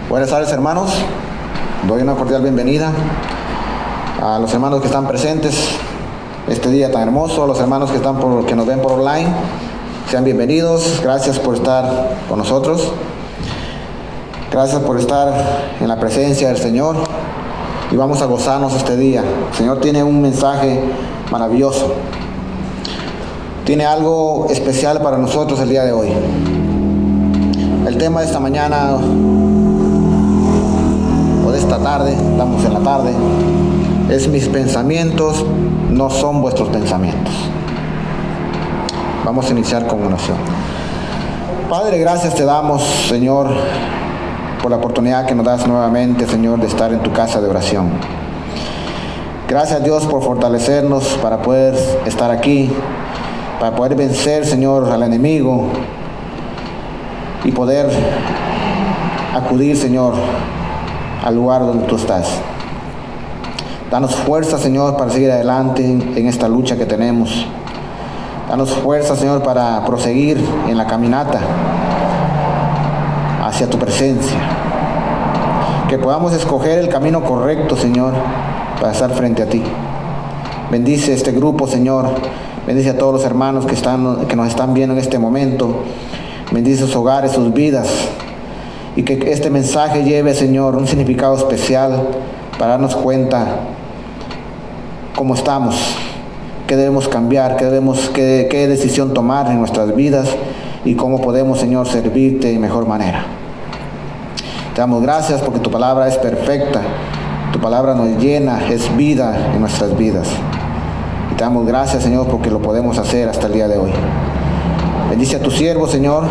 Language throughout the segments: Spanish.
Buenas tardes, hermanos. Doy una cordial bienvenida a los hermanos que están presentes este día tan hermoso, a los hermanos que nos ven por online. Sean bienvenidos. Gracias por estar con nosotros. Gracias por estar en la presencia del Señor. Y vamos a gozarnos este día. El Señor tiene un mensaje maravilloso. Tiene algo especial para nosotros el día de hoy. El tema de esta mañana o de esta tarde, estamos en la tarde, es: mis pensamientos no son vuestros pensamientos. Vamos a iniciar con una oración. Padre, gracias te damos, Señor, por la oportunidad que nos das nuevamente, Señor, de estar en tu casa de oración. Gracias, Dios, por fortalecernos para poder estar aquí, para poder vencer, Señor, al enemigo y poder acudir, Señor, al lugar donde tú estás. Danos fuerza, Señor, para seguir adelante en esta lucha que tenemos. Danos fuerza, Señor, para proseguir en la caminata hacia tu presencia. Que podamos escoger el camino correcto, Señor, para estar frente a ti. Bendice este grupo, Señor. Bendice a todos los hermanos que nos están viendo en este momento. Bendice sus hogares, sus vidas. Y que este mensaje lleve, Señor, un significado especial para darnos cuenta cómo estamos, qué debemos cambiar, qué decisión tomar en nuestras vidas y cómo podemos, Señor, servirte de mejor manera. Te damos gracias porque tu palabra es perfecta, tu palabra nos llena, es vida en nuestras vidas. Y te damos gracias, Señor, porque lo podemos hacer hasta el día de hoy. Bendice a tu siervo, Señor,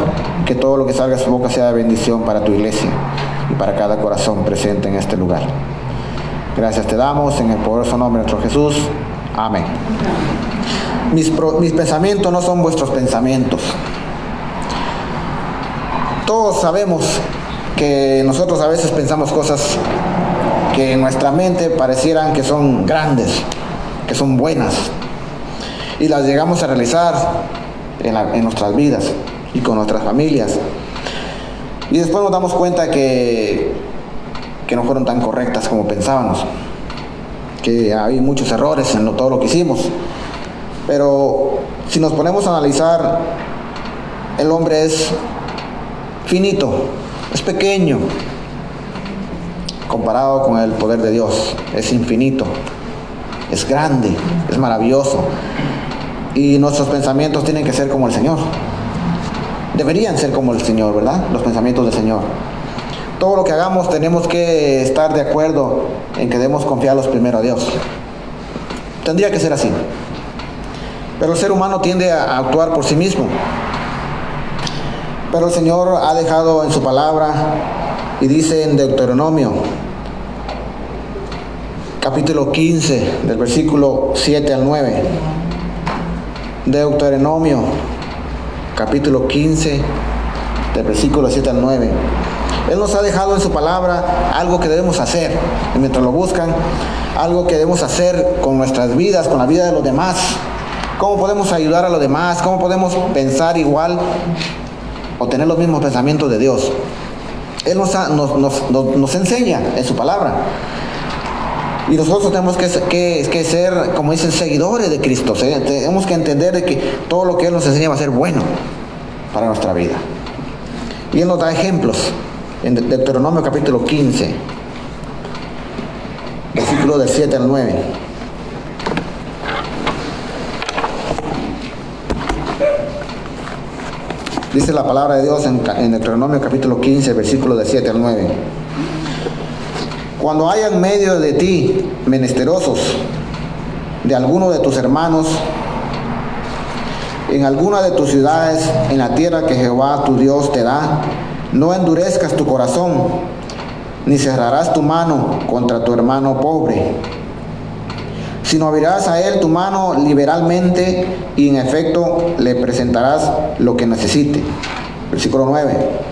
que todo lo que salga de su boca sea de bendición para tu iglesia y para cada corazón presente en este lugar. Gracias te damos en el poderoso nombre de nuestro Jesús. Amén. Mis pensamientos no son vuestros pensamientos. Todos sabemos que nosotros a veces pensamos cosas que en nuestra mente parecieran que son grandes, que son buenas, y las llegamos a realizar en nuestras vidas y con nuestras familias, y después nos damos cuenta que no fueron tan correctas como pensábamos, que hay muchos errores en todo lo que hicimos. Pero si nos ponemos a analizar, el hombre es finito, es pequeño comparado con el poder de Dios. Es infinito, es grande, es maravilloso. Y nuestros pensamientos tienen que ser como el Señor. Deberían ser como el Señor, ¿verdad? Los pensamientos del Señor. Todo lo que hagamos tenemos que estar de acuerdo en que debemos confiarlos primero a Dios. Tendría que ser así. Pero el ser humano tiende a actuar por sí mismo. Pero el Señor ha dejado en su palabra, y dice en Deuteronomio, capítulo 15, del versículo 7 al 9. Deuteronomio, capítulo 15, del versículo 7 al 9. Él nos ha dejado en su palabra algo que debemos hacer, y mientras lo buscan, algo que debemos hacer con nuestras vidas, con la vida de los demás. ¿Cómo podemos ayudar a los demás? ¿Cómo podemos pensar igual o tener los mismos pensamientos de Dios? Él nos enseña en su palabra. Y nosotros tenemos que ser, como dicen, seguidores de Cristo. Tenemos que entender de que todo lo que Él nos enseña va a ser bueno para nuestra vida. Y Él nos da ejemplos en Deuteronomio capítulo 15, versículos del 7 al 9. Dice la palabra de Dios en Deuteronomio capítulo 15, versículos del 7 al 9. Cuando haya en medio de ti menesterosos de alguno de tus hermanos, en alguna de tus ciudades, en la tierra que Jehová tu Dios te da, no endurezcas tu corazón, ni cerrarás tu mano contra tu hermano pobre, sino abrirás a él tu mano liberalmente, y en efecto le presentarás lo que necesite. Versículo 9.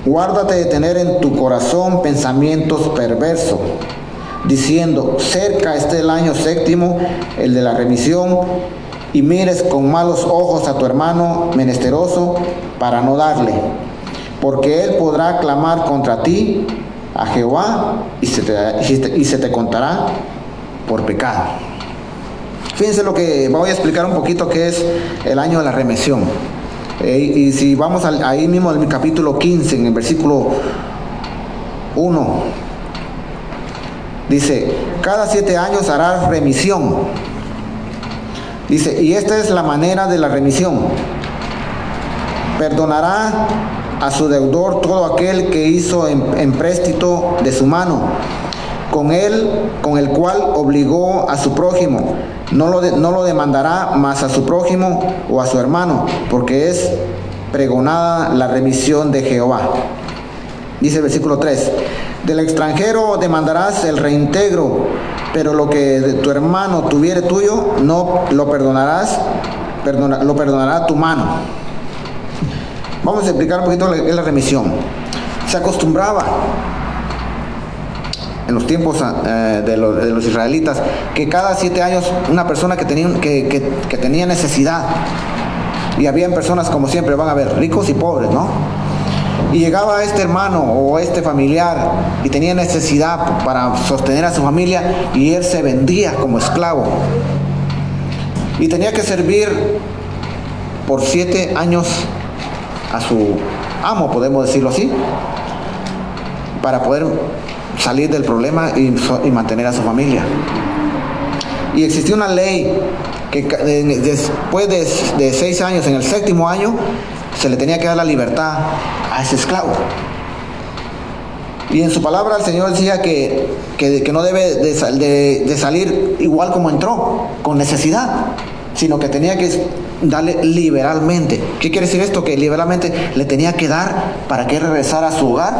Guárdate de tener en tu corazón pensamientos perversos, diciendo: cerca esté el año séptimo, el de la remisión, y mires con malos ojos a tu hermano menesteroso para no darle. porque él podrá clamar contra ti a Jehová y se te contará por pecado. Fíjense lo que voy a explicar un poquito qué es el año de la remisión. Y si vamos ahí mismo en el capítulo 15, en el versículo 1, dice: cada 7 años harás remisión. Dice, y esta es la manera de la remisión: perdonará a su deudor todo aquel que hizo empréstito de su mano, con el cual obligó a su prójimo. No lo demandará más a su prójimo o a su hermano, porque es pregonada la remisión de Jehová. Dice el versículo 3: del extranjero demandarás el reintegro, pero lo que de tu hermano tuviere tuyo, no lo perdonará tu mano. Vamos a explicar un poquito la remisión. Se acostumbraba en los tiempos de los israelitas que cada 7 años una persona que tenía necesidad, y habían personas, como siempre van a ver, ricos y pobres, ¿no? Y llegaba este hermano o este familiar y tenía necesidad para sostener a su familia, y él se vendía como esclavo y tenía que servir por 7 años a su amo, podemos decirlo así, para poder salir del problema y mantener a su familia. Y existía una ley que después de 6 años, en el 7º año, se le tenía que dar la libertad a ese esclavo. Y en su palabra el Señor decía que no debe de salir igual como entró, con necesidad, sino que tenía que darle liberalmente. ¿Qué quiere decir esto? Que liberalmente le tenía que dar para que él regresara a su hogar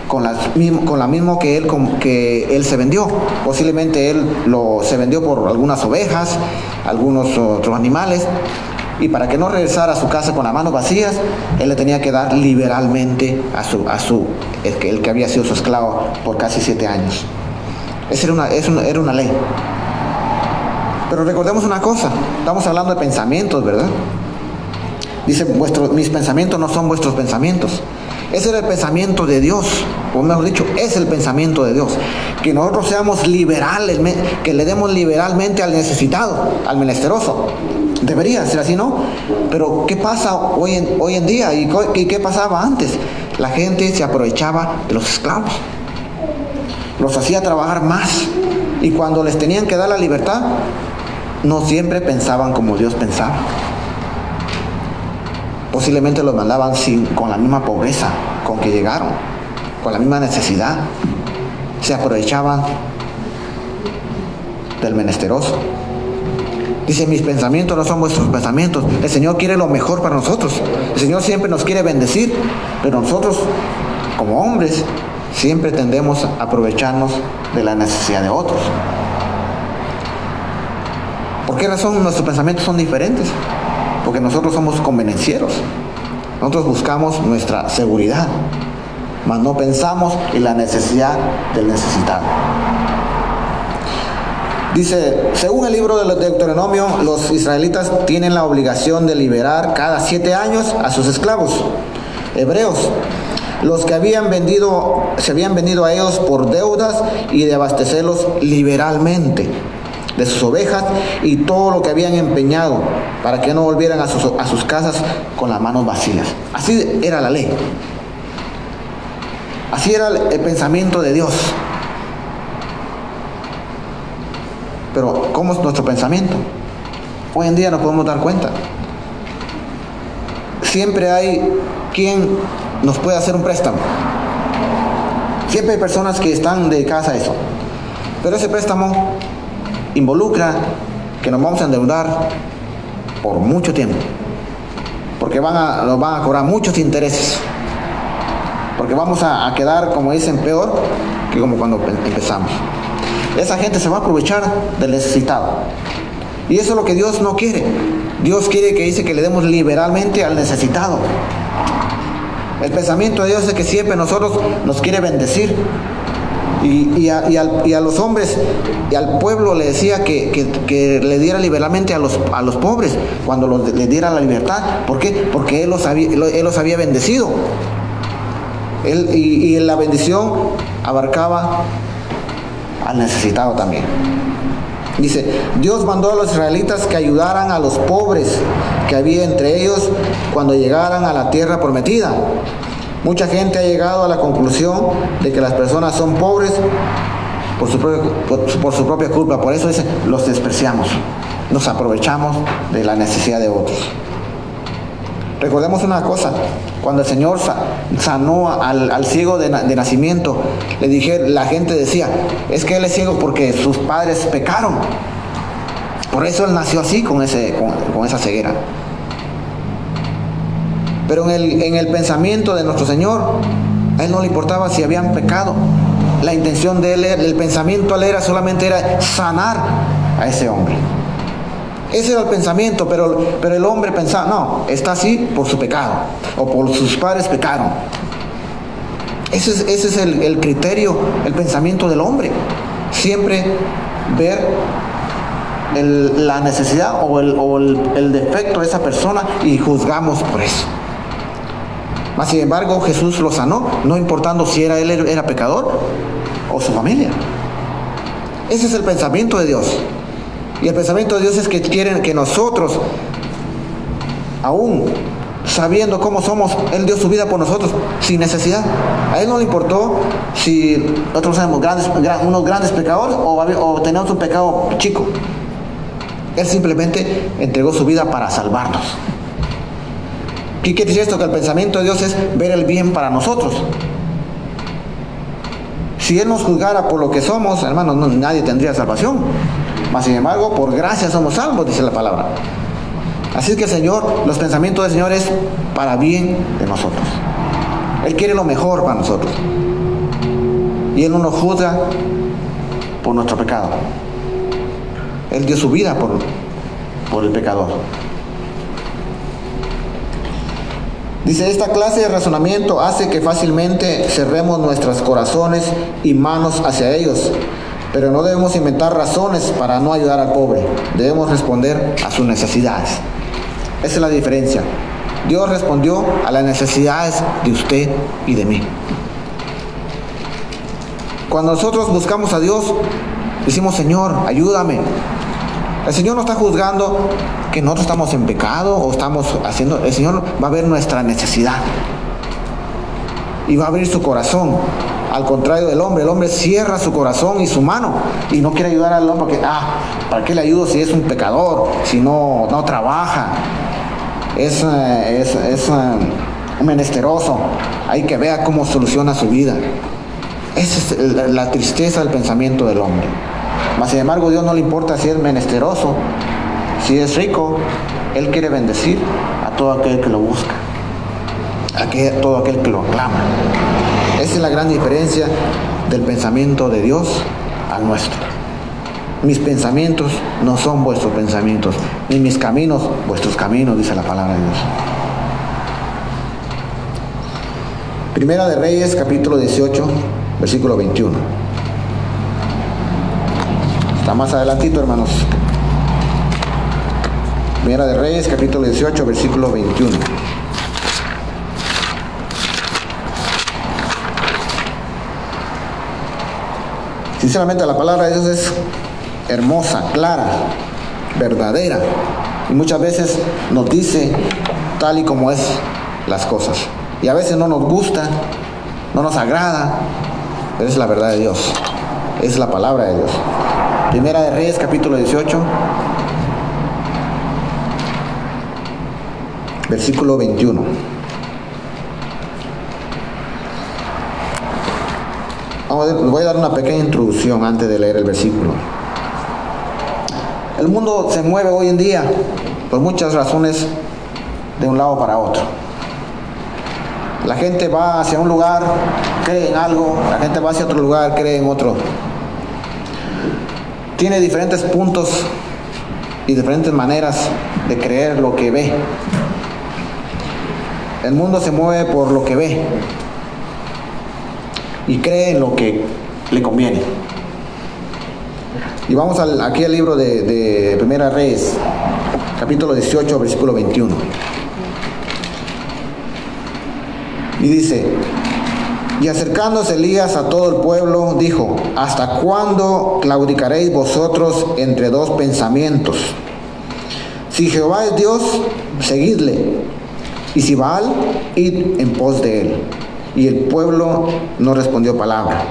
con la misma que él se vendió. Posiblemente él se vendió por algunas ovejas, algunos otros animales, y para que no regresara a su casa con las manos vacías, él le tenía que dar liberalmente el que había sido su esclavo por casi 7 años. Esa era una ley. Pero recordemos una cosa, estamos hablando de pensamientos, ¿verdad? Dice, mis pensamientos no son vuestros pensamientos. Ese era el pensamiento de Dios, o mejor dicho, es el pensamiento de Dios. Que nosotros seamos liberales, que le demos liberalmente al necesitado, al menesteroso. Debería ser así, ¿no? Pero ¿qué pasa hoy en día? ¿Y qué pasaba antes? La gente se aprovechaba de los esclavos, los hacía trabajar más, y cuando les tenían que dar la libertad, no siempre pensaban como Dios pensaba. Posiblemente los mandaban con la misma pobreza con que llegaron, con la misma necesidad. Se aprovechaban del menesteroso. Dice, mis pensamientos no son vuestros pensamientos. El Señor quiere lo mejor para nosotros. El Señor siempre nos quiere bendecir, pero nosotros, como hombres, siempre tendemos a aprovecharnos de la necesidad de otros. ¿Por qué razón nuestros pensamientos son diferentes? Porque nosotros somos convenencieros. Nosotros buscamos nuestra seguridad, mas no pensamos en la necesidad del necesitado. Dice, según el libro de Deuteronomio, los israelitas tienen la obligación de liberar cada 7 años a sus esclavos hebreos, los que se habían vendido a ellos por deudas, y de abastecerlos liberalmente de sus ovejas y todo lo que habían empeñado, para que no volvieran a sus casas con las manos vacías. Así era la ley. Así era el pensamiento de Dios. Pero ¿cómo es nuestro pensamiento? Hoy en día nos podemos dar cuenta. Siempre hay quien nos puede hacer un préstamo. Siempre hay personas que están dedicadas a eso. Pero ese préstamo involucra que nos vamos a endeudar por mucho tiempo, porque nos van a cobrar muchos intereses, porque vamos a quedar, como dicen, peor que como cuando empezamos. Esa gente se va a aprovechar del necesitado, y eso es lo que Dios no quiere. Dios quiere, que dice, que le demos liberalmente al necesitado. El pensamiento de Dios es que siempre nosotros nos quiere bendecir. Y a los hombres y al pueblo le decía que le diera liberalmente a los pobres cuando les diera la libertad. ¿Por qué? Porque Él los había bendecido. Y la bendición abarcaba al necesitado también. Dice, Dios mandó a los israelitas que ayudaran a los pobres que había entre ellos cuando llegaran a la tierra prometida. Mucha gente ha llegado a la conclusión de que las personas son pobres por su propia culpa. Por eso dice, los despreciamos, nos aprovechamos de la necesidad de otros. Recordemos una cosa, cuando el Señor sanó al ciego de nacimiento, la gente decía, es que él es ciego porque sus padres pecaron. Por eso él nació así, con esa ceguera. Pero en el pensamiento de nuestro Señor, a él no le importaba si habían pecado. La intención de él, el pensamiento de él solamente era sanar a ese hombre. Ese era el pensamiento, pero el hombre pensaba, no, está así por su pecado, o por sus padres pecaron. Ese es el criterio, el pensamiento del hombre. Siempre ver la necesidad o el defecto de esa persona y juzgamos por eso. Mas sin embargo, Jesús lo sanó, no importando si él era pecador o su familia. Ese es el pensamiento de Dios. Y el pensamiento de Dios es que quieren que nosotros, aún sabiendo cómo somos, Él dio su vida por nosotros sin necesidad. A Él no le importó si nosotros somos unos grandes pecadores o tenemos un pecado chico. Él simplemente entregó su vida para salvarnos. ¿Qué quiere decir esto? Que el pensamiento de Dios es ver el bien para nosotros. Si Él nos juzgara por lo que somos, hermanos, nadie tendría salvación. Mas sin embargo, por gracia somos salvos, dice la palabra. Así es que el Señor, los pensamientos del Señor es para bien de nosotros. Él quiere lo mejor para nosotros. Y Él no nos juzga por nuestro pecado. Él dio su vida por el pecador. Dice, esta clase de razonamiento hace que fácilmente cerremos nuestros corazones y manos hacia ellos. Pero no debemos inventar razones para no ayudar al pobre. Debemos responder a sus necesidades. Esa es la diferencia. Dios respondió a las necesidades de usted y de mí. Cuando nosotros buscamos a Dios, decimos, Señor, ayúdame. El Señor no está juzgando que nosotros estamos en pecado o estamos haciendo. El Señor va a ver nuestra necesidad y va a abrir su corazón. Al contrario del hombre, el hombre cierra su corazón y su mano y no quiere ayudar al hombre porque, ¿para qué le ayudo si es un pecador, si no trabaja? Es un menesteroso. Hay que ver cómo soluciona su vida. Esa es la tristeza del pensamiento del hombre. Mas sin embargo, a Dios no le importa si es menesteroso, si es rico. Él quiere bendecir a todo aquel que lo busca, a todo aquel que lo clama. Esa es la gran diferencia del pensamiento de Dios al nuestro. Mis pensamientos no son vuestros pensamientos, ni mis caminos vuestros caminos, dice la palabra de Dios. Primera de Reyes, capítulo 18, versículo 21. Está más adelantito, hermanos. Primera de Reyes, capítulo 18, versículo 21. Sinceramente, la palabra de Dios es hermosa, clara, verdadera. Y muchas veces nos dice tal y como es las cosas. Y a veces no nos gusta, no nos agrada, pero es la verdad de Dios. Es la palabra de Dios. Primera de Reyes, capítulo 18, versículo 21. Les voy a dar una pequeña introducción antes de leer el versículo. El mundo se mueve hoy en día por muchas razones de un lado para otro. La gente va hacia un lugar, cree en algo, la gente va hacia otro lugar, cree en otro. Tiene diferentes puntos y diferentes maneras de creer lo que ve. El mundo se mueve por lo que ve y cree en lo que le conviene. Y vamos aquí al libro de Primera Reyes, capítulo 18, versículo 21. Y dice, Y acercándose Elías a todo el pueblo, dijo: ¿hasta cuándo claudicaréis vosotros entre dos pensamientos? Si Jehová es Dios, seguidle, y si Baal, id en pos de él. Y el pueblo no respondió palabra.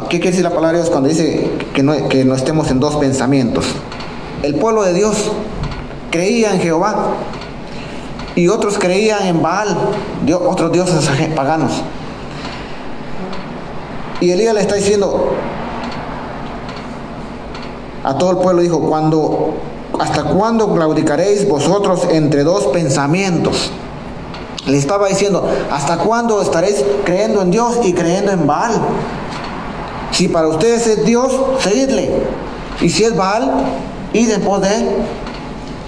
¿Qué quiere decir la palabra de Dios cuando dice que no estemos en dos pensamientos? El pueblo de Dios creía en Jehová y otros creían en Baal, otros dioses paganos. Y Elías le está diciendo a todo el pueblo, dijo: ¿hasta cuándo claudicaréis vosotros entre dos pensamientos? Le estaba diciendo: ¿hasta cuándo estaréis creyendo en Dios y creyendo en Baal? Si para ustedes es Dios, seguidle. Y si es Baal, id en pos de él.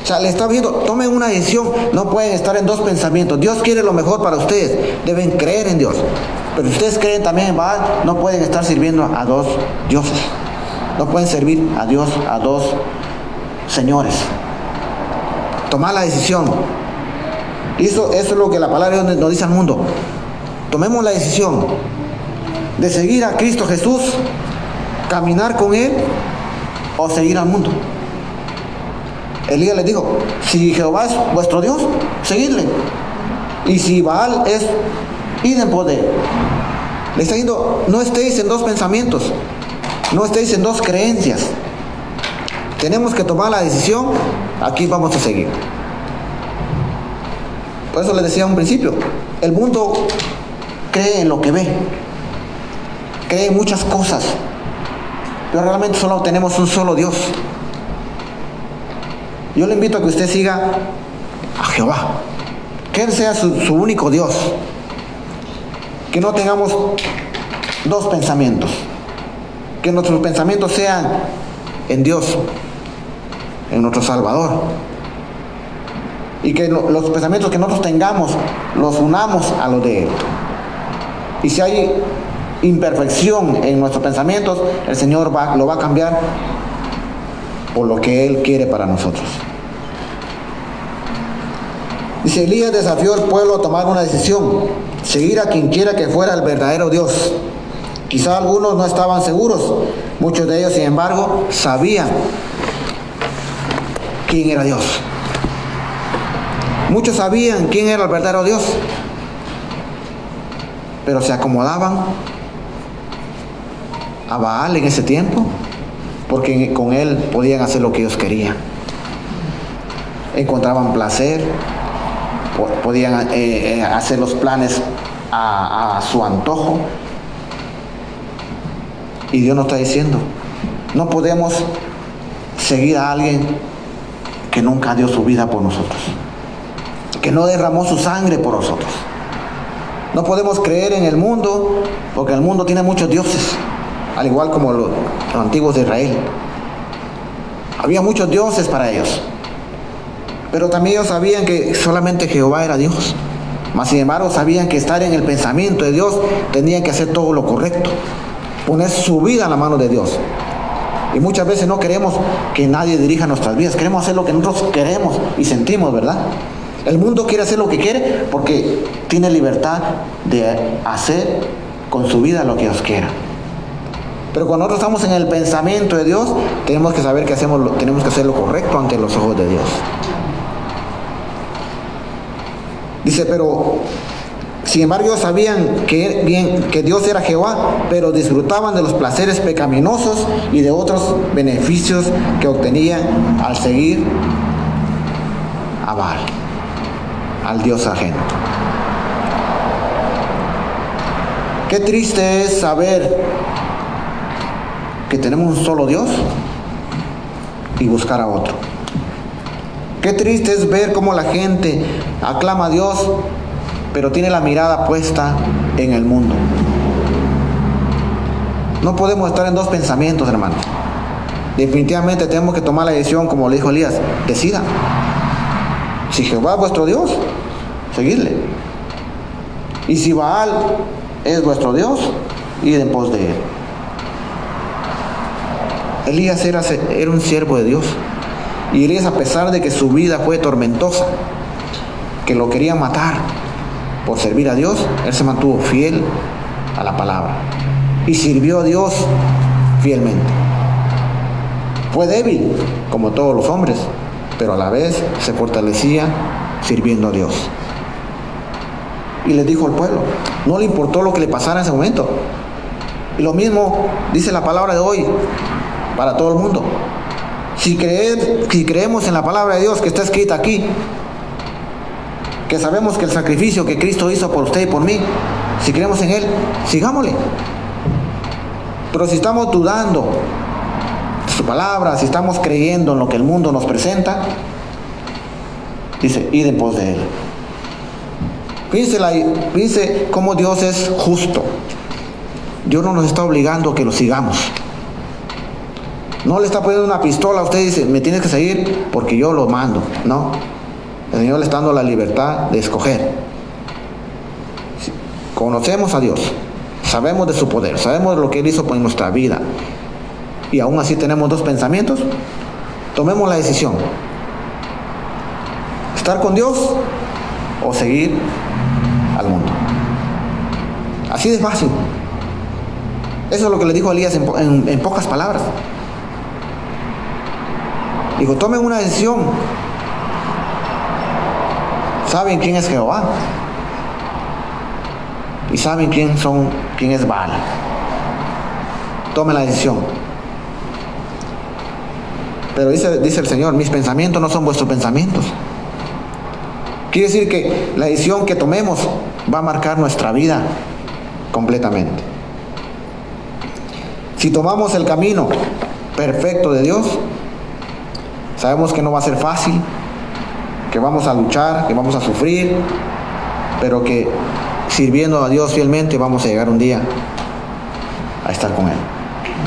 O sea, le está viendo, tomen una decisión. No pueden estar en dos pensamientos. Dios quiere lo mejor para ustedes. Deben creer en Dios. Pero si ustedes creen también en Baal, no pueden estar sirviendo a dos dioses. No pueden servir a Dios a dos señores. Tomar la decisión. Y eso es lo que la palabra de Dios nos dice al mundo. Tomemos la decisión de seguir a Cristo Jesús, caminar con Él, o seguir al mundo. Elías les dijo: si Jehová es vuestro Dios, seguidle. Y si Baal es, id en pos de él. Le está diciendo: no estéis en dos pensamientos, no estéis en dos creencias. Tenemos que tomar la decisión. Aquí vamos a seguir. Por eso les decía a un principio, el mundo cree en lo que ve, cree en muchas cosas, pero realmente solo tenemos un solo Dios. Yo le invito a que usted siga a Jehová, que Él sea su único Dios, que no tengamos dos pensamientos, que nuestros pensamientos sean en Dios, en nuestro Salvador, y que los pensamientos que nosotros tengamos los unamos a los de Él. Y si hay imperfección en nuestros pensamientos, el Señor lo va a cambiar por lo que Él quiere para nosotros. Dice: Elías desafió al pueblo a tomar una decisión, seguir a quien quiera que fuera el verdadero Dios. Quizá algunos no estaban seguros, muchos de ellos, sin embargo, sabían quién era Dios. Muchos sabían quién era el verdadero Dios, pero se acomodaban a Baal en ese tiempo, porque con él podían hacer lo que ellos querían. Encontraban placer, podían hacer los planes a su antojo. Y Dios nos está diciendo: no podemos seguir a alguien que nunca dio su vida por nosotros, que no derramó su sangre por nosotros. No podemos creer en el mundo, porque el mundo tiene muchos dioses, al igual como los antiguos de Israel. Había muchos dioses para ellos, pero también ellos sabían que solamente Jehová era Dios. Mas sin embargo sabían que estar en el pensamiento de Dios tenían que hacer todo lo correcto, poner su vida en la mano de Dios. Y muchas veces no queremos que nadie dirija nuestras vidas, queremos hacer lo que nosotros queremos y sentimos, ¿verdad? El mundo quiere hacer lo que quiere porque tiene libertad de hacer con su vida lo que Dios quiera. Pero cuando nosotros estamos en el pensamiento de Dios, tenemos que saber que tenemos que hacer lo correcto ante los ojos de Dios. Dice: pero sin embargo ellos sabían que Dios era Jehová, pero disfrutaban de los placeres pecaminosos y de otros beneficios que obtenían al seguir a Baal, al Dios ajeno. Qué triste es saber que tenemos un solo Dios y buscar a otro. Qué triste es ver cómo la gente aclama a Dios, pero tiene la mirada puesta en el mundo. No podemos estar en dos pensamientos, hermanos. Definitivamente tenemos que tomar la decisión, como le dijo Elías: decida. Si Jehová es vuestro Dios, seguidle. Y si Baal es vuestro Dios, id en pos de él. Elías era un siervo de Dios. Y Elías, a pesar de que su vida fue tormentosa, que lo querían matar por servir a Dios, él se mantuvo fiel a la palabra y sirvió a Dios fielmente. Fue débil, como todos los hombres, pero a la vez se fortalecía sirviendo a Dios. Y les dijo al pueblo, no le importó lo que le pasara en ese momento. Y lo mismo dice la palabra de hoy para todo el mundo. Si creemos en la palabra de Dios que está escrita aquí, que sabemos que el sacrificio que Cristo hizo por usted y por mí, si creemos en Él, sigámosle. Pero si estamos dudando de su palabra, si estamos creyendo en lo que el mundo nos presenta, dice, id en pos de Él. Fíjense cómo Dios es justo. Dios no nos está obligando a que lo sigamos. No le está poniendo una pistola a usted y dice, me tienes que seguir porque yo lo mando. No. El Señor le está dando la libertad de escoger. Conocemos a Dios, sabemos de su poder, sabemos de lo que Él hizo en nuestra vida, y aún así tenemos dos pensamientos. Tomemos la decisión: estar con Dios o seguir al mundo. Así de fácil. Eso es lo que le dijo Elías en pocas palabras. Dijo, tomen una decisión. Saben quién es Jehová y saben quién es Baal. Tomen la decisión. Pero dice el Señor, mis pensamientos no son vuestros pensamientos. Quiere decir que la decisión que tomemos va a marcar nuestra vida completamente. Si tomamos el camino perfecto de Dios, sabemos que no va a ser fácil, que vamos a luchar, que vamos a sufrir, pero que sirviendo a Dios fielmente vamos a llegar un día a estar con Él.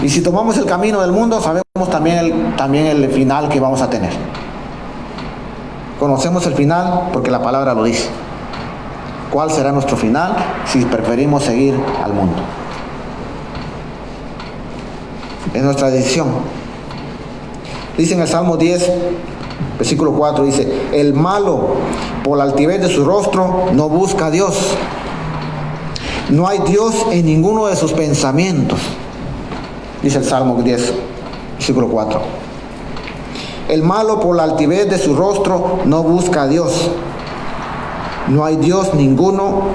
Y si tomamos el camino del mundo, sabemos también el final que vamos a tener. Conocemos el final porque la palabra lo dice. ¿Cuál será nuestro final si preferimos seguir al mundo? Es nuestra decisión. Dice en el Salmo 10, versículo 4, dice, el malo por la altivez de su rostro no busca a Dios. No hay Dios en ninguno de sus pensamientos. Dice el Salmo 10, versículo 4. El malo por la altivez de su rostro no busca a Dios. No hay Dios ninguno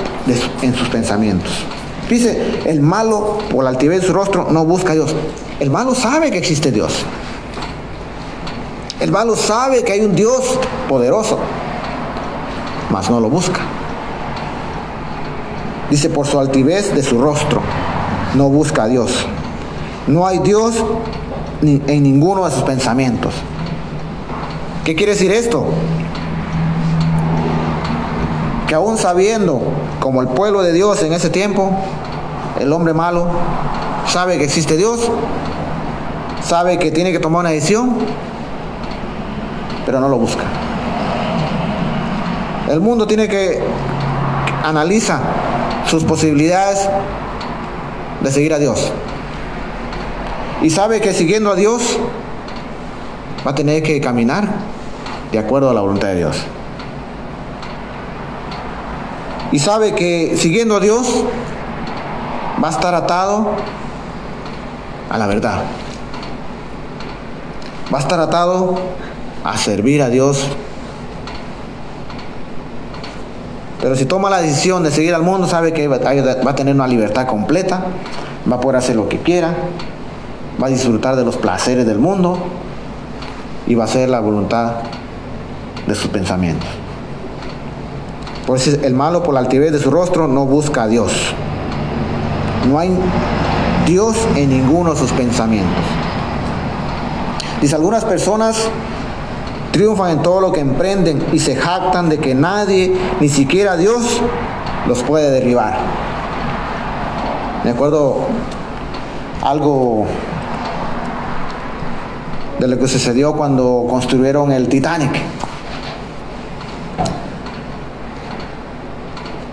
en sus pensamientos. Dice, el malo por la altivez de su rostro no busca a Dios. El malo sabe que existe Dios. El malo sabe que hay un Dios poderoso, mas no lo busca. Dice, por su altivez de su rostro no busca a Dios. No hay Dios en ninguno de sus pensamientos. ¿Qué quiere decir esto? Que aún sabiendo, como el pueblo de Dios en ese tiempo, el hombre malo sabe que existe Dios, sabe que tiene que tomar una decisión, pero no lo busca. El mundo tiene que analiza sus posibilidades de seguir a Dios. Y sabe que siguiendo a Dios va a tener que caminar de acuerdo a la voluntad de Dios. Y sabe que siguiendo a Dios va a estar atado a la verdad. Va a estar atado a servir a Dios. Pero si toma la decisión de seguir al mundo, sabe que va a tener una libertad completa, va a poder hacer lo que quiera, va a disfrutar de los placeres del mundo y va a hacer la voluntad de sus pensamientos. Por eso el malo por la altivez de su rostro no busca a Dios. No hay Dios en ninguno de sus pensamientos. Dice, algunas personas triunfan en todo lo que emprenden y se jactan de que nadie, ni siquiera Dios, los puede derribar. Me acuerdo algo de lo que sucedió cuando construyeron el Titanic.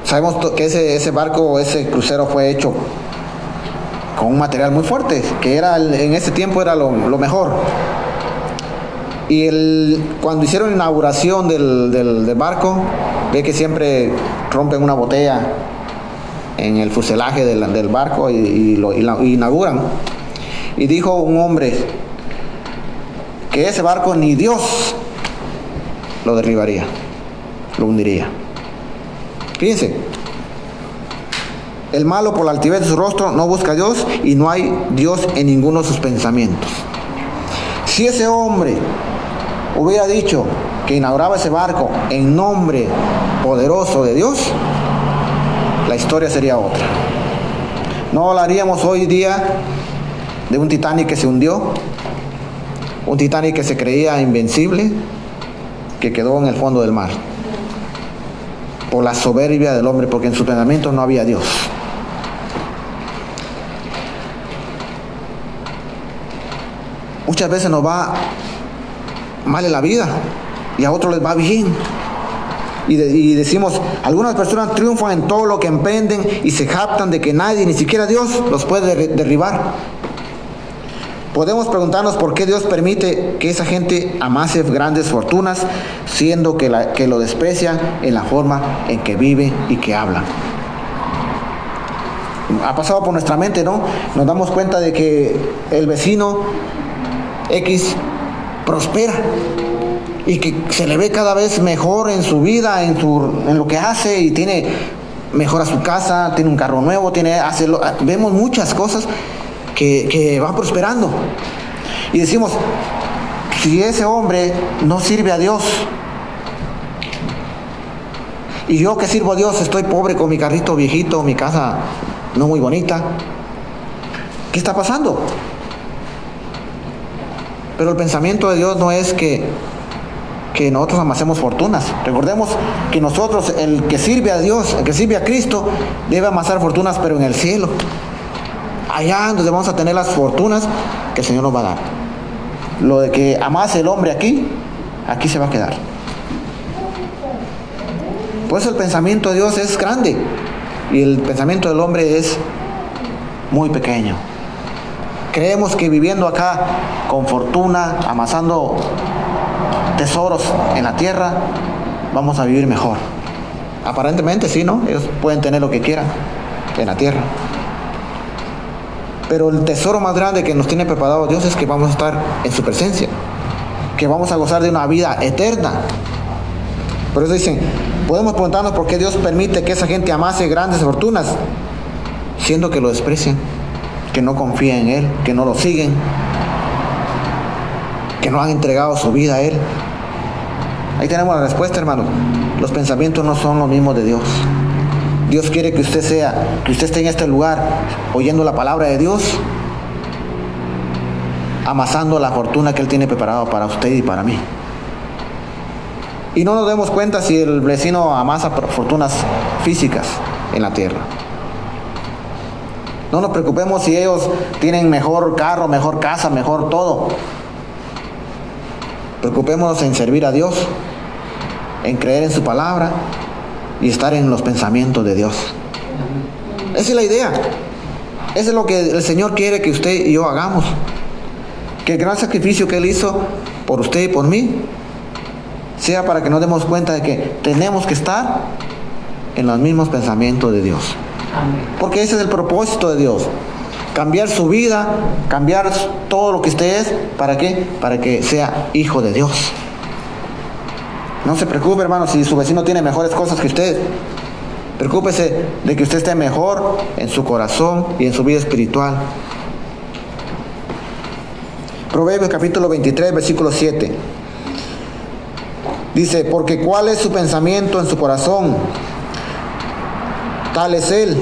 Sabemos que ese barco, ese crucero fue hecho con un material muy fuerte, que en ese tiempo era lo mejor. Y cuando hicieron la inauguración del barco, Ve que siempre rompen una botella en el fuselaje del barco y lo inauguran. Y dijo un hombre que ese barco ni Dios lo derribaría, lo hundiría. Fíjense, el malo por la altivez de su rostro no busca a Dios y no hay Dios en ninguno de sus pensamientos. Si ese hombre hubiera dicho que inauguraba ese barco en nombre poderoso de Dios, la historia sería otra. No hablaríamos hoy día de un Titanic que se hundió, un Titanic que se creía invencible, que quedó en el fondo del mar, por la soberbia del hombre, porque en su pensamiento no había Dios. Muchas veces nos va mal en la vida y a otros les va bien. Y decimos, algunas personas triunfan en todo lo que emprenden y se jactan de que nadie, ni siquiera Dios, los puede derribar. Podemos preguntarnos por qué Dios permite que esa gente amase grandes fortunas, siendo que lo desprecia en la forma en que vive y que habla. Ha pasado por nuestra mente, ¿no? Nos damos cuenta de que el vecino X prospera y que se le ve cada vez mejor en su vida, en lo que hace, y mejora su casa, tiene un carro nuevo, vemos muchas cosas que va prosperando. Y decimos, si ese hombre no sirve a Dios, y yo que sirvo a Dios estoy pobre con mi carrito viejito, mi casa no muy bonita, ¿qué está pasando? Pero el pensamiento de Dios no es que nosotros amasemos fortunas. Recordemos que nosotros, el que sirve a Dios, el que sirve a Cristo, debe amasar fortunas, pero en el cielo, allá donde vamos a tener las fortunas que el Señor nos va a dar. Lo de que amase el hombre aquí se va a quedar. Por eso el pensamiento de Dios es grande y el pensamiento del hombre es muy pequeño. Creemos que viviendo acá con fortuna, amasando tesoros en la tierra, vamos a vivir mejor. Aparentemente sí, ¿no? Ellos pueden tener lo que quieran en la tierra. Pero el tesoro más grande que nos tiene preparado Dios es que vamos a estar en su presencia, que vamos a gozar de una vida eterna. Por eso dicen, podemos preguntarnos por qué Dios permite que esa gente amase grandes fortunas, siendo que lo desprecian, que no confían en Él, que no lo siguen, que no han entregado su vida a Él. Ahí tenemos la respuesta, hermanos. Los pensamientos no son los mismos de Dios. Dios quiere que usted esté en este lugar oyendo la palabra de Dios, amasando la fortuna que Él tiene preparado para usted y para mí. Y no nos demos cuenta si el vecino amasa fortunas físicas en la tierra. No nos preocupemos si ellos tienen mejor carro, mejor casa, mejor todo. Preocupémonos en servir a Dios, en creer en su palabra y estar en los pensamientos de Dios. Esa es la idea. Eso es lo que el Señor quiere que usted y yo hagamos. Que el gran sacrificio que Él hizo por usted y por mí sea para que nos demos cuenta de que tenemos que estar en los mismos pensamientos de Dios. Porque ese es el propósito de Dios. Cambiar su vida, cambiar todo lo que usted es. ¿Para qué? Para que sea hijo de Dios. No se preocupe, hermano, si su vecino tiene mejores cosas que usted. Preocúpese de que usted esté mejor en su corazón y en su vida espiritual. Proverbios capítulo 23, versículo 7. Dice, porque cuál es su pensamiento en su corazón, tal es él.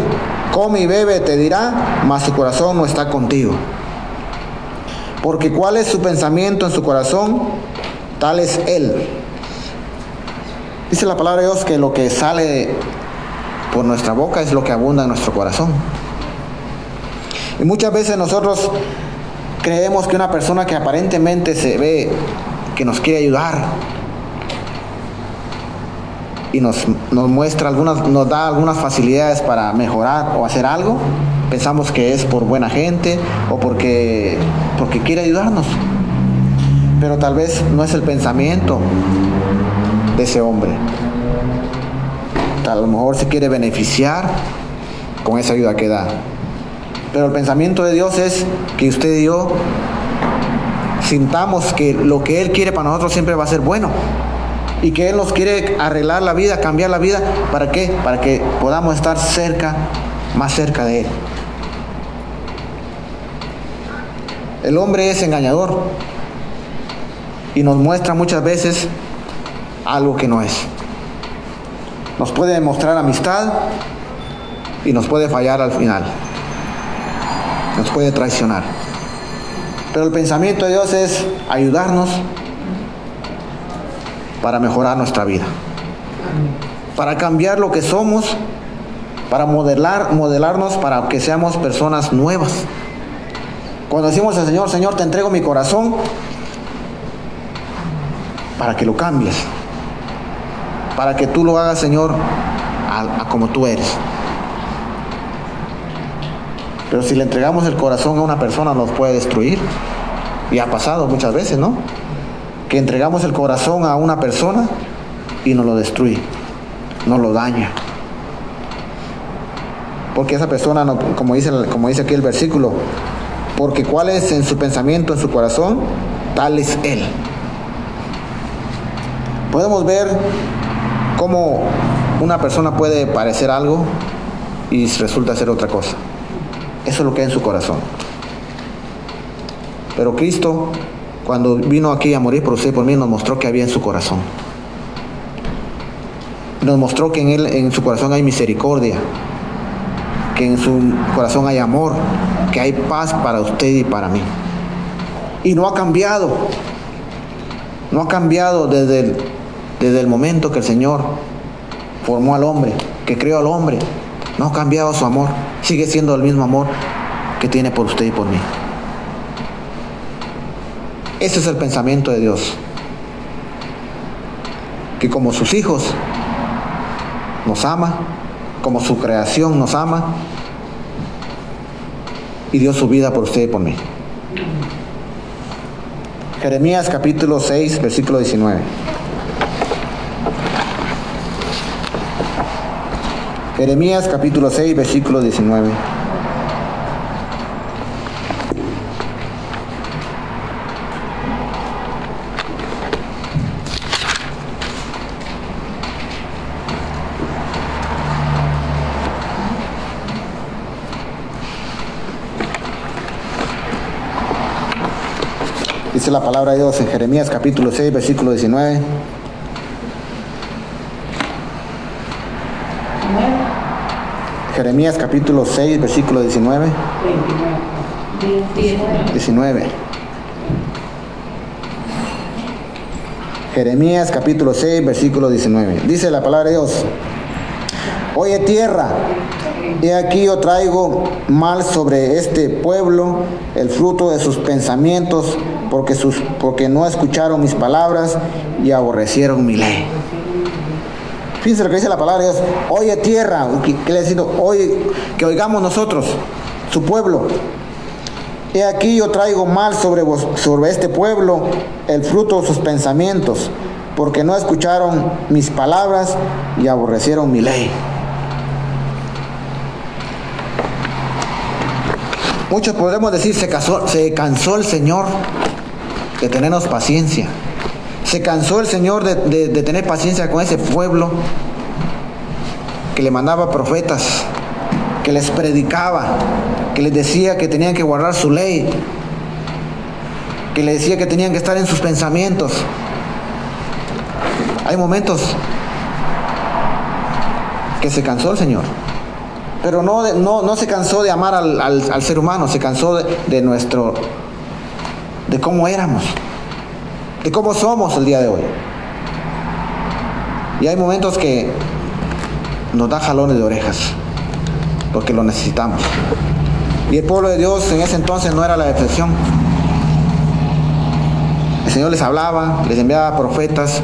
Come y bebe, te dirá, mas su corazón no está contigo. Porque cuál es su pensamiento en su corazón, tal es él. Dice la palabra de Dios que lo que sale por nuestra boca es lo que abunda en nuestro corazón. Y muchas veces nosotros creemos que una persona que aparentemente se ve que nos quiere ayudar y nos muestra nos da algunas facilidades para mejorar o hacer algo, pensamos que es por buena gente o porque quiere ayudarnos. Pero tal vez no es el pensamiento de ese hombre. a lo mejor se quiere beneficiar con esa ayuda que da. Pero el pensamiento de Dios es que usted y yo sintamos que lo que Él quiere para nosotros siempre va a ser bueno. Y que Él nos quiere arreglar la vida, cambiar la vida. ¿Para qué? Para que podamos estar más cerca de Él. El hombre es engañador y nos muestra muchas veces algo que no es. Nos puede mostrar amistad y nos puede fallar al final. Nos puede traicionar. Pero el pensamiento de Dios es ayudarnos para mejorar nuestra vida, para cambiar lo que somos, para modelarnos para que seamos personas nuevas. Cuando decimos al Señor, Señor, te entrego mi corazón para que lo cambies, para que tú lo hagas, Señor, a como tú eres. Pero si le entregamos el corazón a una persona, nos puede destruir. Y ha pasado muchas veces, ¿no? Que entregamos el corazón a una persona y nos lo destruye, nos lo daña. Porque esa persona, no, como dice aquí el versículo, porque cuál es en su pensamiento, en su corazón, tal es él. Podemos ver cómo una persona puede parecer algo y resulta ser otra cosa. Eso es lo que hay en su corazón. Pero Cristo, cuando vino aquí a morir por usted y por mí, nos mostró que había en su corazón. Nos mostró que en su corazón hay misericordia, que en su corazón hay amor, que hay paz para usted y para mí. Y no ha cambiado. No ha cambiado desde el momento que el Señor formó al hombre, que creó al hombre. No ha cambiado su amor. Sigue siendo el mismo amor que tiene por usted y por mí. Ese es el pensamiento de Dios. Que como sus hijos nos ama, como su creación nos ama, y dio su vida por usted y por mí. Jeremías capítulo 6, versículo 19. Jeremías capítulo 6, versículo 19. Dice la palabra de Dios en Jeremías capítulo 6, versículo 19. Jeremías capítulo 6, versículo 19. 19. Jeremías capítulo 6, versículo 19. Dice la palabra de Dios: Oye tierra, he aquí yo traigo mal sobre este pueblo, el fruto de sus pensamientos, porque no escucharon mis palabras y aborrecieron mi ley. Fíjense lo que dice la palabra de Dios. Oye tierra, ¿qué le dice? Oye, que oigamos nosotros, su pueblo. He aquí yo traigo mal sobre este pueblo, el fruto de sus pensamientos, porque no escucharon mis palabras y aborrecieron mi ley. Muchos podremos decir, se cansó el Señor de tenernos paciencia. Se cansó el Señor de tener paciencia con ese pueblo que le mandaba profetas, que les predicaba, que les decía que tenían que guardar su ley, que les decía que tenían que estar en sus pensamientos. Hay momentos que se cansó el Señor. Pero no se cansó de amar al ser humano, se cansó de cómo éramos, de cómo somos el día de hoy. Y hay momentos que nos da jalones de orejas, porque lo necesitamos. Y el pueblo de Dios en ese entonces no era la excepción. El Señor les hablaba, les enviaba profetas,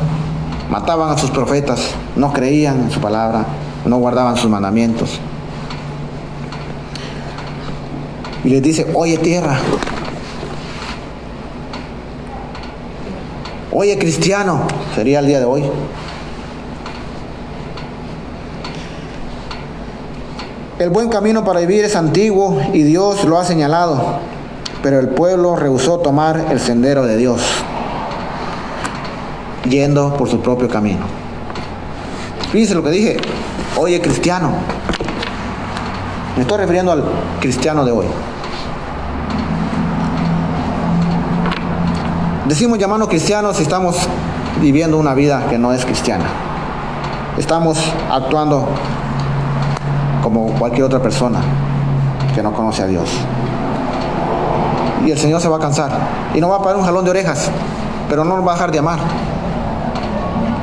mataban a sus profetas, no creían en su palabra, no guardaban sus mandamientos. Y les dice, oye tierra, oye cristiano, sería el día de hoy. El buen camino para vivir es antiguo y Dios lo ha señalado, pero el pueblo rehusó tomar el sendero de Dios, yendo por su propio camino. Fíjense lo que dije, oye cristiano, me estoy refiriendo al cristiano de hoy. Decimos llamarnos cristianos si estamos viviendo una vida que no es cristiana. Estamos actuando como cualquier otra persona que no conoce a Dios. Y el Señor se va a cansar y nos va a pagar un jalón de orejas, pero no nos va a dejar de amar.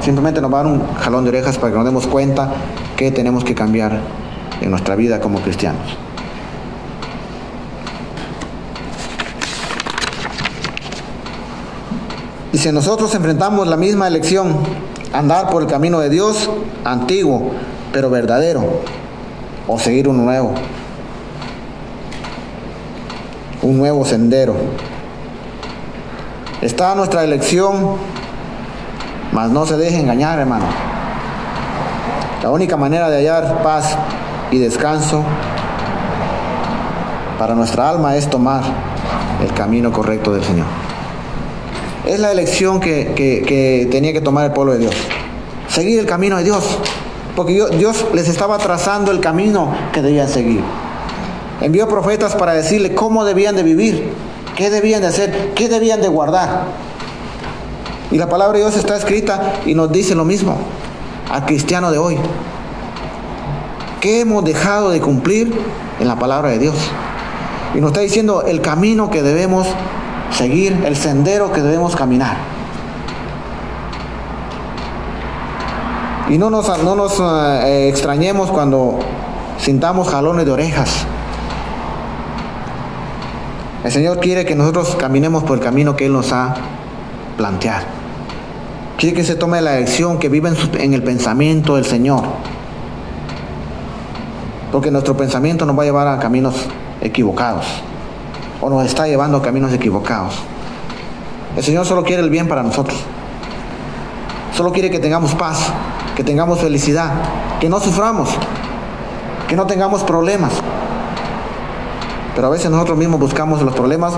Simplemente nos va a dar un jalón de orejas para que nos demos cuenta que tenemos que cambiar en nuestra vida como cristianos. Dice, nosotros enfrentamos la misma elección, andar por el camino de Dios, antiguo, pero verdadero, o seguir uno nuevo, un nuevo sendero. Está nuestra elección, mas no se deje engañar, hermano. La única manera de hallar paz y descanso para nuestra alma es tomar el camino correcto del Señor. Es la elección que tenía que tomar el pueblo de Dios. Seguir el camino de Dios. Porque Dios les estaba trazando el camino que debían seguir. Envió profetas para decirle cómo debían de vivir, qué debían de hacer, qué debían de guardar. Y la palabra de Dios está escrita y nos dice lo mismo al cristiano de hoy. ¿Qué hemos dejado de cumplir en la palabra de Dios? Y nos está diciendo el camino que debemos seguir, el sendero que debemos caminar. Y no nos extrañemos cuando sintamos jalones de orejas. El Señor quiere que nosotros caminemos por el camino que Él nos ha planteado. Quiere que se tome la elección, que viva en el pensamiento del Señor. Porque nuestro pensamiento nos va a llevar a caminos equivocados. O nos está llevando a caminos equivocados. El Señor solo quiere el bien para nosotros. Solo quiere que tengamos paz, que tengamos felicidad, que no suframos, que no tengamos problemas. Pero a veces nosotros mismos buscamos los problemas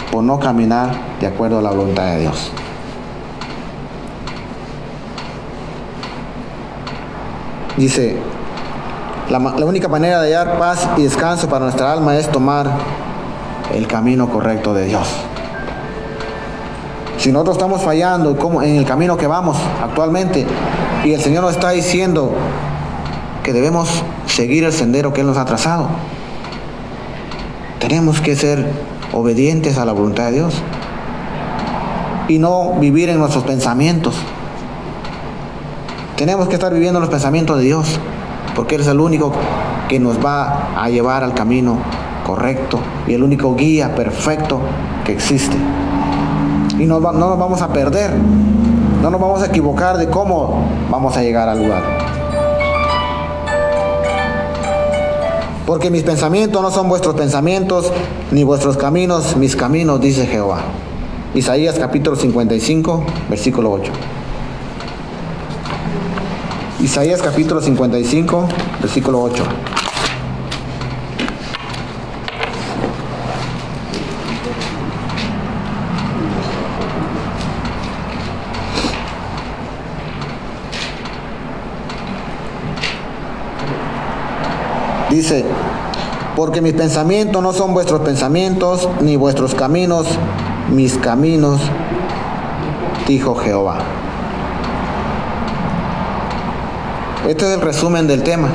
por no caminar de acuerdo a la voluntad de Dios. Dice, la única manera de hallar paz y descanso para nuestra alma es tomar el camino correcto de Dios. Si nosotros estamos fallando en el camino que vamos actualmente y el Señor nos está diciendo que debemos seguir el sendero que Él nos ha trazado, tenemos que ser obedientes a la voluntad de Dios y no vivir en nuestros pensamientos. Tenemos que estar viviendo los pensamientos de Dios, porque Él es el único que nos va a llevar al camino correcto y el único guía perfecto que existe. Y no nos vamos a perder, no nos vamos a equivocar de cómo vamos a llegar al lugar. Porque mis pensamientos no son vuestros pensamientos, ni vuestros caminos mis caminos, dice Jehová. Isaías capítulo 55, versículo 8. Isaías capítulo 55, versículo 8. Dice, porque mis pensamientos no son vuestros pensamientos, ni vuestros caminos mis caminos, dijo Jehová. Este es el resumen del tema.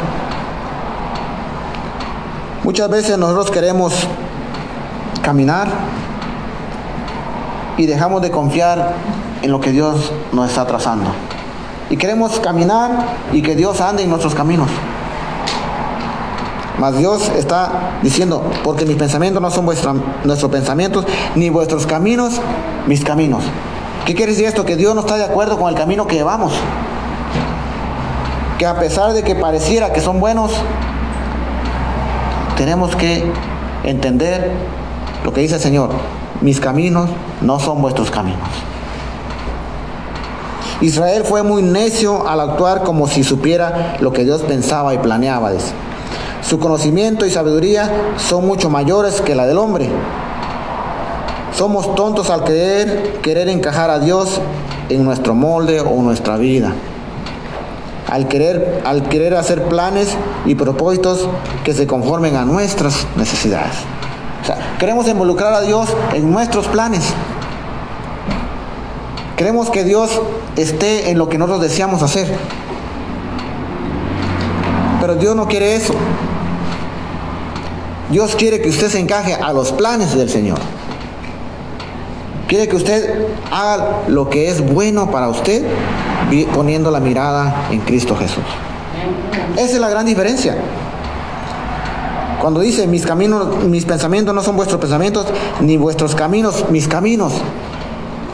Muchas veces nosotros queremos caminar y dejamos de confiar en lo que Dios nos está trazando. Y queremos caminar y que Dios ande en nuestros caminos. Mas Dios está diciendo, porque mis pensamientos no son nuestros pensamientos, ni vuestros caminos mis caminos. ¿Qué quiere decir esto? Que Dios no está de acuerdo con el camino que llevamos. Que a pesar de que pareciera que son buenos, tenemos que entender lo que dice el Señor. Mis caminos no son vuestros caminos. Israel fue muy necio al actuar como si supiera lo que Dios pensaba y planeaba. Su conocimiento y sabiduría son mucho mayores que la del hombre. Somos tontos al querer encajar a Dios en nuestro molde o nuestra vida. Al querer hacer planes y propósitos que se conformen a nuestras necesidades. O sea, queremos involucrar a Dios en nuestros planes. Queremos que Dios esté en lo que nosotros deseamos hacer. Pero Dios no quiere eso. Dios quiere que usted se encaje a los planes del Señor. Quiere que usted haga lo que es bueno para usted, poniendo la mirada en Cristo Jesús. Esa es la gran diferencia. Cuando dice, mis pensamientos no son vuestros pensamientos, ni vuestros caminos, mis caminos.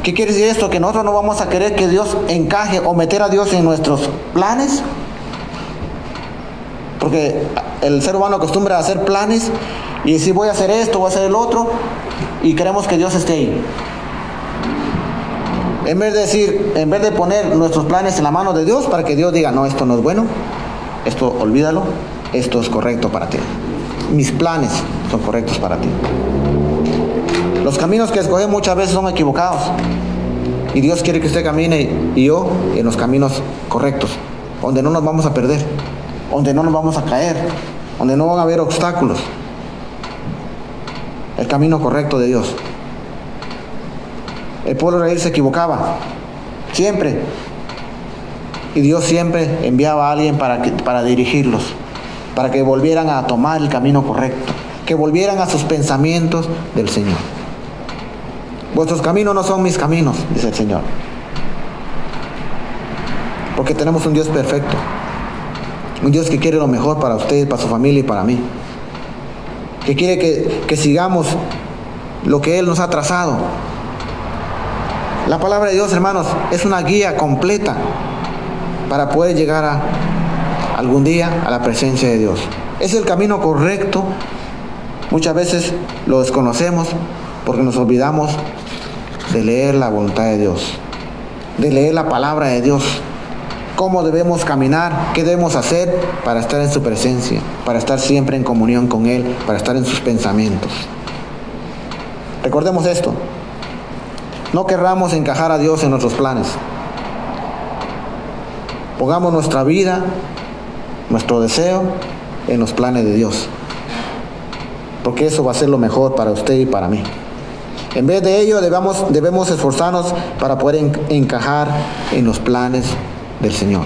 ¿Qué quiere decir esto? Que nosotros no vamos a querer que Dios encaje o meter a Dios en nuestros planes. Porque el ser humano acostumbra a hacer planes y decir, voy a hacer esto, voy a hacer el otro, y queremos que Dios esté ahí. En vez de poner nuestros planes en la mano de Dios para que Dios diga, no, esto no es bueno, esto olvídalo, esto es correcto para ti. Mis planes son correctos para ti. Los caminos que escogemos muchas veces son equivocados. Y Dios quiere que usted camine y yo en los caminos correctos, donde no nos vamos a perder, donde no nos vamos a caer, donde no van a haber obstáculos. El camino correcto de Dios. El pueblo de Israel se equivocaba, siempre. Y Dios siempre enviaba a alguien para dirigirlos, para que volvieran a tomar el camino correcto, que volvieran a sus pensamientos del Señor. Vuestros caminos no son mis caminos, dice el Señor. Porque tenemos un Dios perfecto. Un Dios que quiere lo mejor para usted, para su familia y para mí. Que quiere que sigamos lo que Él nos ha trazado. La palabra de Dios, hermanos, es una guía completa para poder llegar algún día a la presencia de Dios. Es el camino correcto. Muchas veces lo desconocemos porque nos olvidamos de leer la voluntad de Dios, de leer la palabra de Dios, cómo debemos caminar, qué debemos hacer para estar en su presencia, para estar siempre en comunión con Él, para estar en sus pensamientos. Recordemos esto. No querramos encajar a Dios en nuestros planes. Pongamos nuestra vida, nuestro deseo en los planes de Dios. Porque eso va a ser lo mejor para usted y para mí. En vez de ello, debemos esforzarnos para poder encajar en los planes del Señor.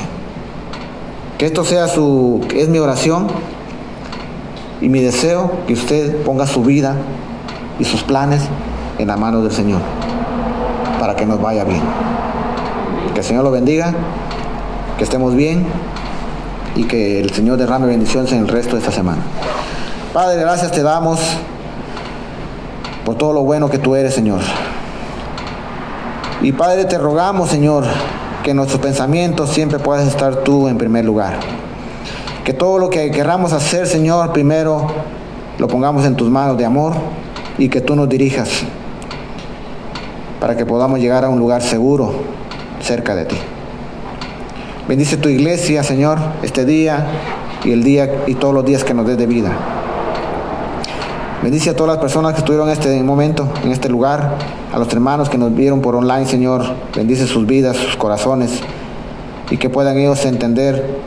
Que esto es mi oración y mi deseo, que usted ponga su vida y sus planes en la mano del Señor, para que nos vaya bien. Que el Señor lo bendiga, que estemos bien y que el Señor derrame bendiciones en el resto de esta semana. Padre, gracias te damos por todo lo bueno que tú eres, Señor. Y Padre, te rogamos, Señor, que en nuestros pensamientos siempre puedas estar tú en primer lugar. Que todo lo que querramos hacer, Señor, primero lo pongamos en tus manos de amor y que tú nos dirijas para que podamos llegar a un lugar seguro cerca de ti. Bendice tu iglesia, Señor, este día y todos los días que nos des de vida. Bendice a todas las personas que estuvieron en este momento, en este lugar, a los hermanos que nos vieron por online, Señor. Bendice sus vidas, sus corazones, y que puedan ellos entender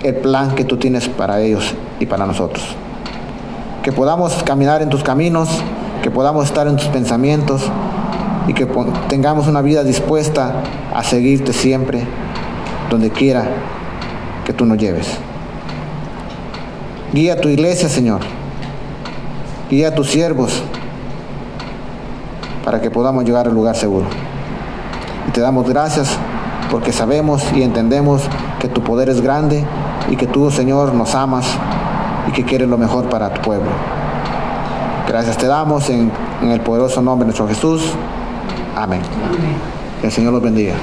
el plan que tú tienes para ellos y para nosotros. Que podamos caminar en tus caminos, que podamos estar en tus pensamientos y que tengamos una vida dispuesta a seguirte siempre, donde quiera que tú nos lleves. Guía a tu iglesia, Señor. Guía a tus siervos para que podamos llegar al lugar seguro. Y te damos gracias porque sabemos y entendemos que tu poder es grande y que tú, Señor, nos amas y que quieres lo mejor para tu pueblo. Gracias te damos en el poderoso nombre de nuestro Jesús. Amén. Que el Señor los bendiga.